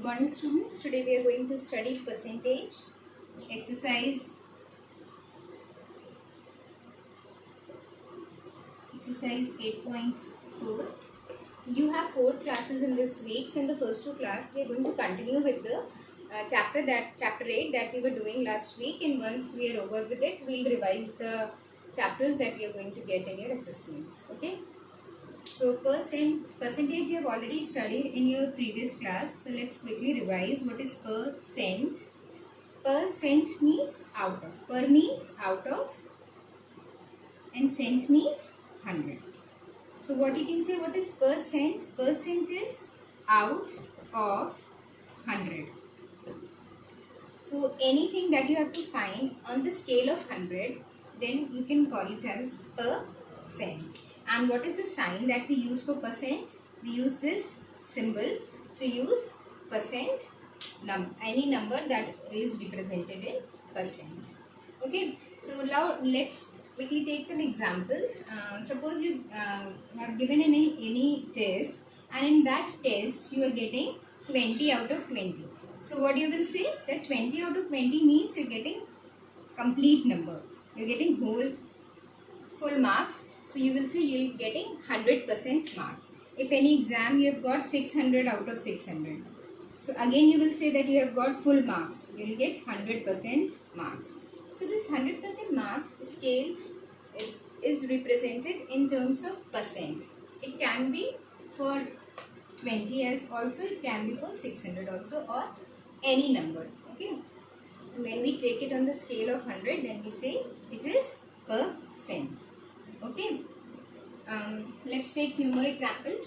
morning students. Today we are going to study percentage exercise 8.4. You have 4 classes in this week. So in the first 2 classes we are going to continue with the chapter 8 that we were doing last week, and once we are over with it we'll revise the chapters that we are going to get in your assessments. Okay. So percentage you have already studied in your previous class. So let's quickly revise what is percent. Percent means out of. Per means out of, and cent means 100. So what you can say, what is percent? Percent is out of 100. So anything that you have to find on the scale of 100, then you can call it as percent. And what is the sign that we use for percent? We use this symbol to use percent any number that is represented in percent. Okay, so now let's quickly take some examples. Suppose you have given any test, and in that test you are getting 20 out of 20. So what you will say, that 20 out of 20 means you are getting complete number. You are getting full marks. So you will say you are getting 100% marks. If any exam you have got 600 out of 600. So again you will say that you have got full marks. You will get 100% marks. So this 100% marks scale is represented in terms of percent. It can be for 20 as also, it can be for 600 also, or any number. Okay. When we take it on the scale of 100, then we say it is percent. Okay. Let's take few more examples.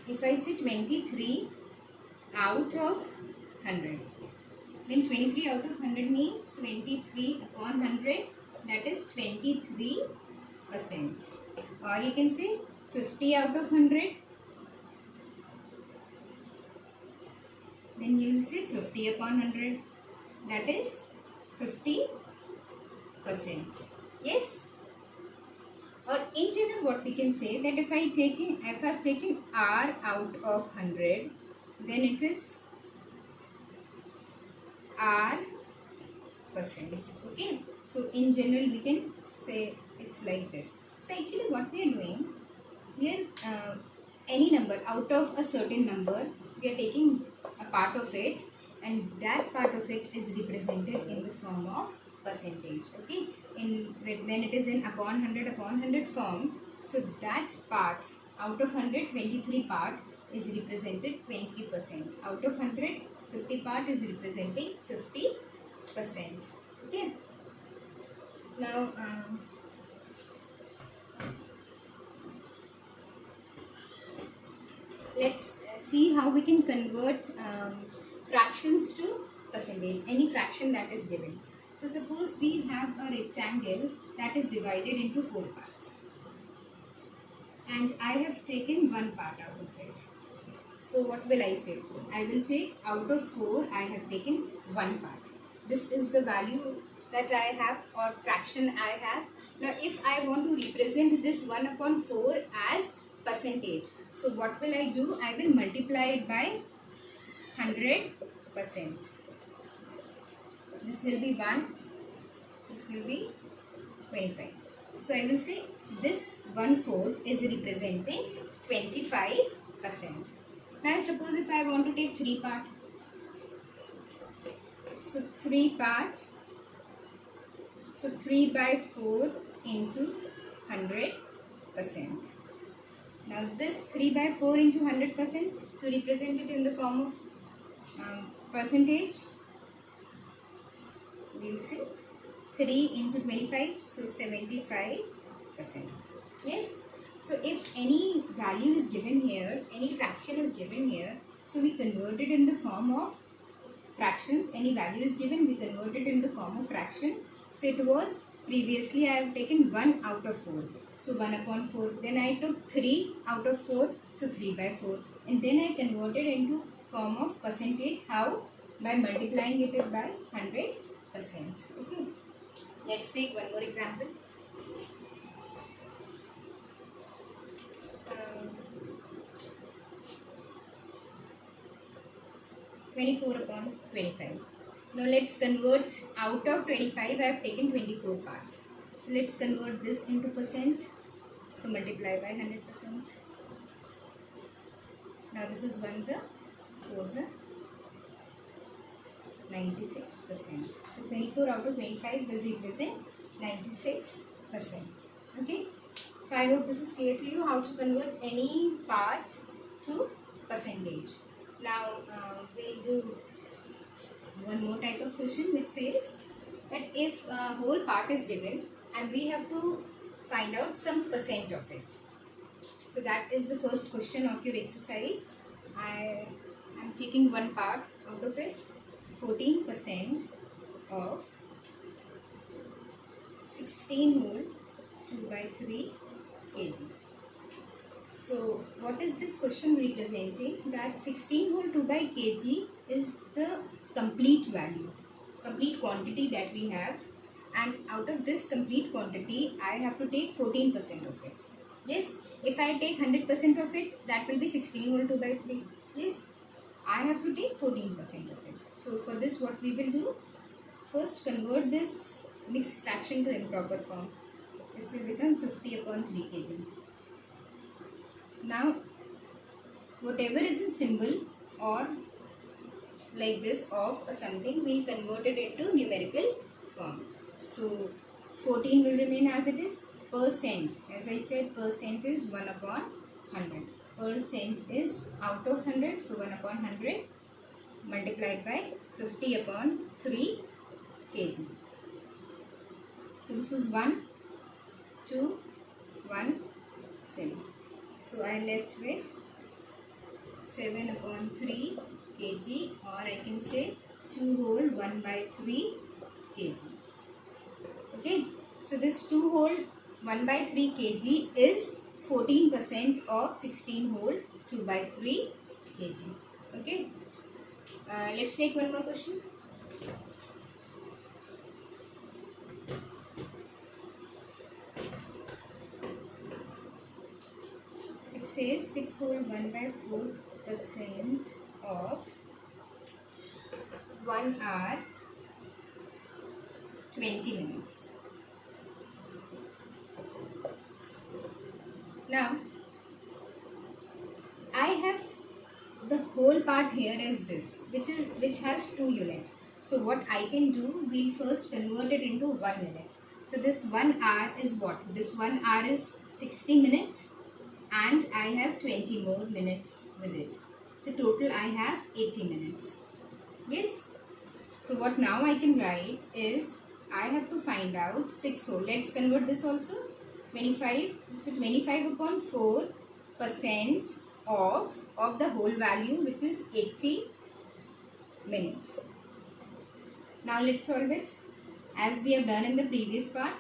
If I say 23 out of 100, then 23 out of 100 means 23 upon 100, that is 23%. Or you can say 50 out of 100, then you will say 50 upon 100, that is 50%. Yes? Or in general, what we can say, that if I have taken R out of 100, then it is R percent. Okay. So in general, we can say it's like this. So actually, what we are doing, we are any number out of a certain number, we are taking a part of it, and that part of it is represented in the form of percentage. Okay. When it is in upon 100 form, so that part out of 100, 23 part is represented 23%. Out of 100, 50 part is representing 50%. Okay. Now let's see how we can convert fractions to percentage. Any fraction that is given. So suppose we have a rectangle that is divided into 4 parts, and I have taken one part out of it. So what will I say? I will take out of 4, I have taken one part. This is the value that I have, or fraction I have. Now if I want to represent this 1 upon 4 as percentage, so what will I do? I will multiply it by 100%. This will be 1, this will be 25. So I will say this 1/4 is representing 25%. Now suppose if I want to take 3 part. So 3 part. So 3 by 4 into 100%. Now this 3 by 4 into 100%, to represent it in the form of percentage, we will say 3 into 25, so 75%. Yes. So if any value is given here, any fraction is given here, so we convert it in the form of fractions. Any value is given, we convert it in the form of fraction. So it was previously I have taken 1 out of 4. So 1 upon 4. Then I took 3 out of 4. So 3 by 4. And then I converted into form of percentage. How? By multiplying it by 100%. Okay. Let's take one more example. Um, 24 upon 25. Now let's convert, out of 25 I have taken 24 parts. So let's convert this into percent. So multiply by 100%. Now this is 1 za, 4 za, 96%. So 24 out of 25 will represent 96%. Okay. So I hope this is clear to you how to convert any part to percentage. Now we'll do one more type of question which says that if a whole part is given and we have to find out some percent of it. So that is the first question of your exercise. I am taking one part out of it. 14% of 16 whole 2 by 3 kg. So what is this question representing? That 16 whole 2 by kg is the complete value, complete quantity that we have, and out of this complete quantity I have to take 14% of it. Yes, if I take 100% of it, that will be 16 whole 2 by 3. Yes, I have to take 14% of it. So for this what we will do, first convert this mixed fraction to improper form. This will become 50 upon 3 kg. Now whatever is in symbol or like this of a something, we'll convert it into numerical form. So 14 will remain as it is. Percent, as I said, percent is 1 upon 100. Percent is out of 100, so 1 upon 100 multiplied by 50 upon 3 kg. So this is 1, 2, 1, 7. So I left with 7 upon 3 kg, or I can say 2 whole 1 by 3 kg. Okay, so this 2 whole 1 by 3 kg is 14% of 16 whole 2 by 3 kg. Okay, let's take one more question. It says 6 whole 1 by 4% of 1 hour 20 minutes. Now I have the whole part here as this, which has 2 units. So what I can do, we'll first convert it into 1 unit. So this 1 hour is what? This 1 hour is 60 minutes and I have 20 more minutes with it. So total I have 80 minutes. Yes. So what now I can write is, I have to find out 6 whole. Let's convert this also. 25. So 25 upon 4% of the whole value, which is 80 minutes. Now let's solve it as we have done in the previous part.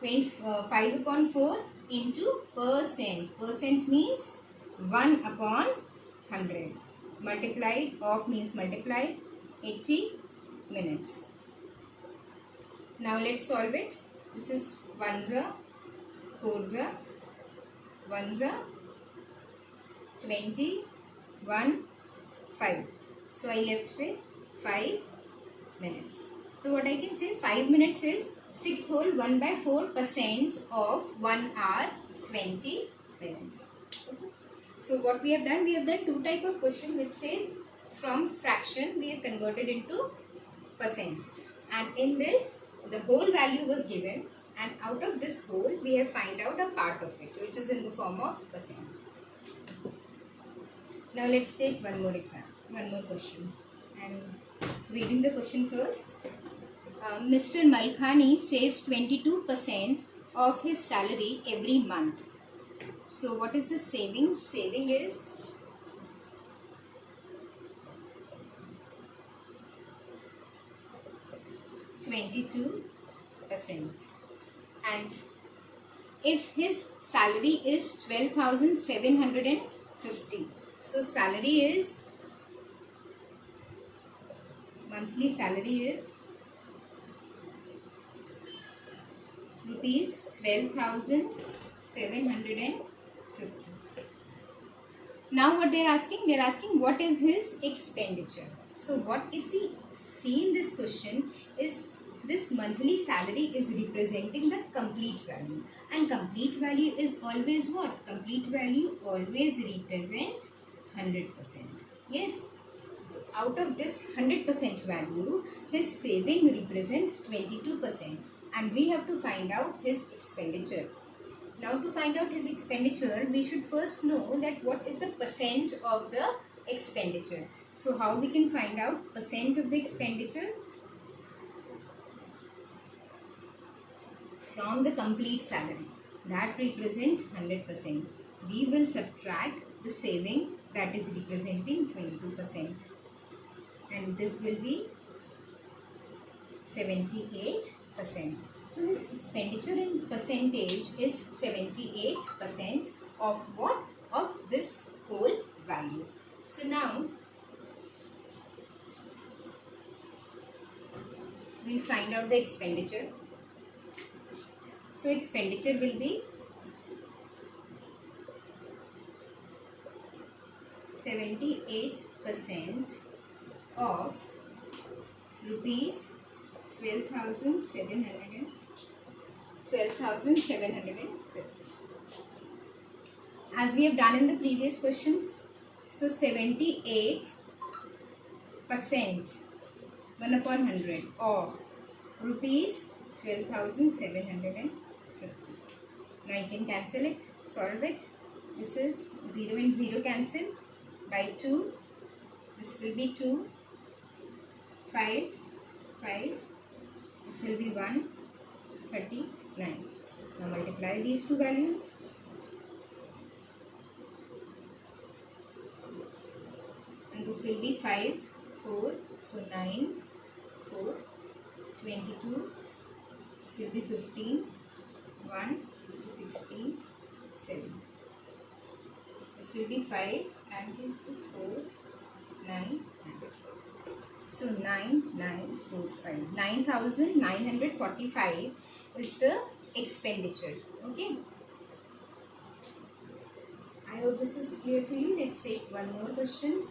25 upon 4 into percent. Percent means 1 upon 100. Multiplied, of means multiplied, 80 minutes. Now let's solve it. This is 1 za, 4 za, 1 za, 20, 1, 5. So I left with 5 minutes. So what I can say, 5 minutes is 6 whole 1 by 4% of 1 hour 20 minutes. Okay. So what we have done, we have done 2 type of question which says from fraction we have converted into percent, and in this the whole value was given, and out of this whole we have find out a part of it which is in the form of percent. Now let's take one more question. I'm reading the question first. Mr. Malkhani saves 22% of his salary every month. So what is the saving? Saving is %, and if his salary is 12,750, so salary is, monthly salary is rupees 12,750. Now what they are asking? They are asking what is his expenditure. So what if we see in this question is this monthly salary is representing the complete value, and complete value is always what? Complete value always represent 100%. Yes. So out of this 100% value, his saving represent 22%, and we have to find out his expenditure. Now to find out his expenditure, we should first know that what is the percent of the expenditure. So how we can find out percent of the expenditure? From the complete salary, that represents 100%. We will subtract the saving, that is representing 22%. And this will be 78%. So his expenditure in percentage is 78% of what? Of this whole value. So now we'll find out the expenditure. So expenditure will be 78% of rupees 12,750. As we have done in the previous questions, so 78% 1 upon 100 of rupees 12,750. Now you can cancel it, solve it. This is 0 and 0 cancel by 2. This will be 2, 5, 5. This will be 1, 39. Now multiply these two values. And this will be 5, 4. So 9, 4, 22. This will be 15, 1, so 16, 7. This will be 5 and this will be 4, 9, 9. So 9,945. 9,945 is the expenditure. Okay. I hope this is clear to you. Let's take one more question.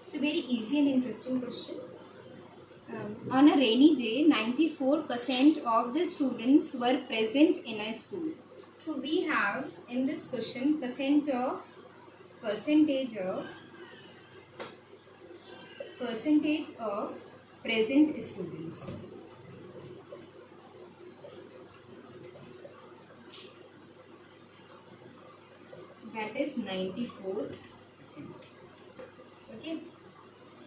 It's a very easy and interesting question. On a rainy day, 94% of the students were present in a school. So we have in this question percentage of present students. That is 94%. Okay.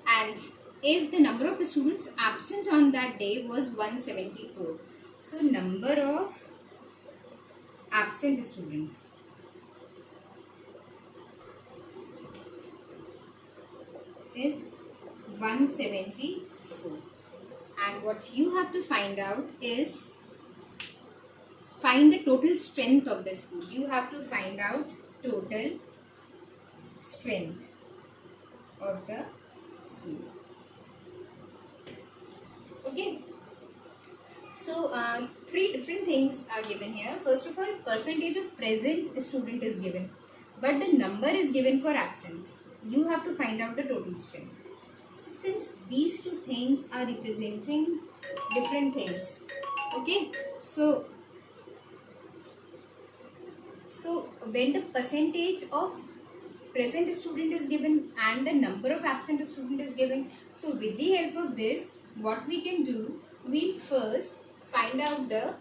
And if the number of students absent on that day was 174. So number of absent students is 174. And what you have to find out is find the total strength of the school. You have to find out total strength of the school. Okay. So three different things are given here. First of all, percentage of present student is given, but the number is given for absent. You have to find out the total strength. So since these two things are representing different things, okay, so when the percentage of present student is given and the number of absent student is given, so with the help of this, what we can do, we first find out the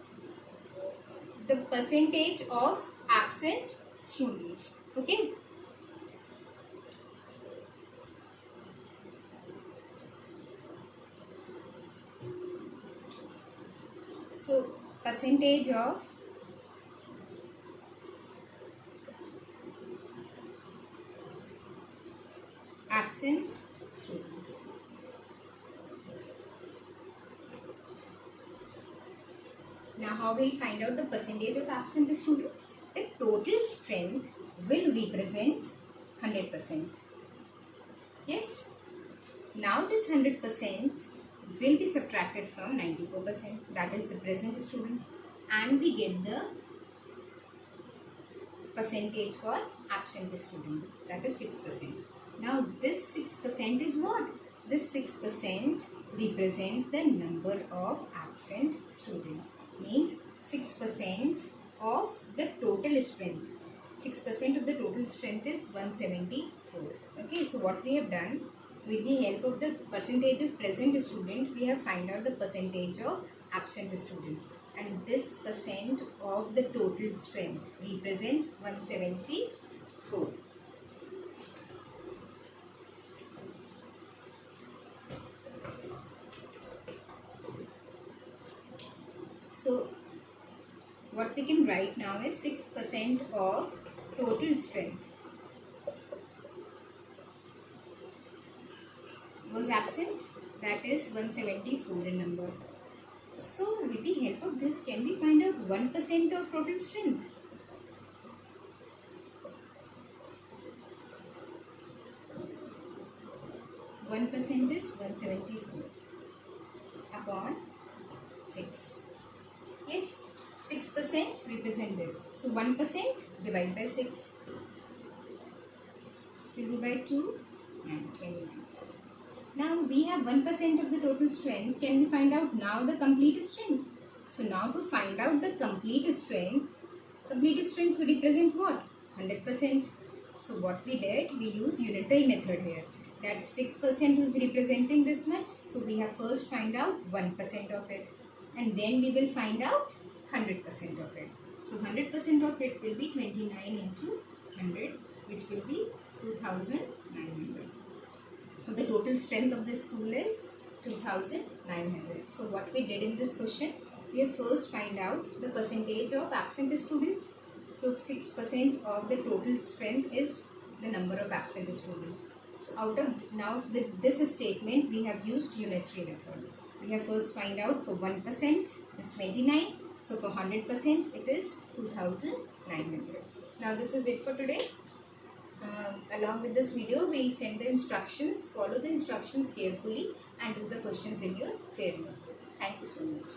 percentage of absent students. Okay. So percentage of absent students. Now how will we find out the percentage of absent student? The total strength will represent 100%. Yes. Now this 100% will be subtracted from 94%, that is the present student, and we get the percentage for absent student, that is 6%. Now this 6% is what? This 6% represent the number of absent student, means 6% of the total strength. 6% of the total strength is 174. Okay, so what we have done, with the help of the percentage of present student, we have find out the percentage of absent student, and this percent of the total strength represent 174. So what we can write now is 6% of total strength was absent, that is 174 in number. So with the help of this, can we find out 1% of total strength? One percent is 174 upon 6. Yes, 6% represent this. So 1% divided by 6. This will be by 2 and 29. Now we have 1% of the total strength. Can we find out now the complete strength? So now to find out the complete strength will represent what? 100%. So what we did, we use unitary method here. That 6% is representing this much. So we have first find out 1% of it, and then we will find out 100% of it. So 100% of it will be 29 into 100, which will be 2900. So the total strength of this school is 2900. So what we did in this question, we have first find out the percentage of absent students. So 6% of the total strength is the number of absent students. So now with this statement, we have used unitary method. We have first find out for 1% is 29. So for 100% it is 2900. Now this is it for today. Along with this video, we will send the instructions. Follow the instructions carefully and do the questions in your favor. Thank you so much.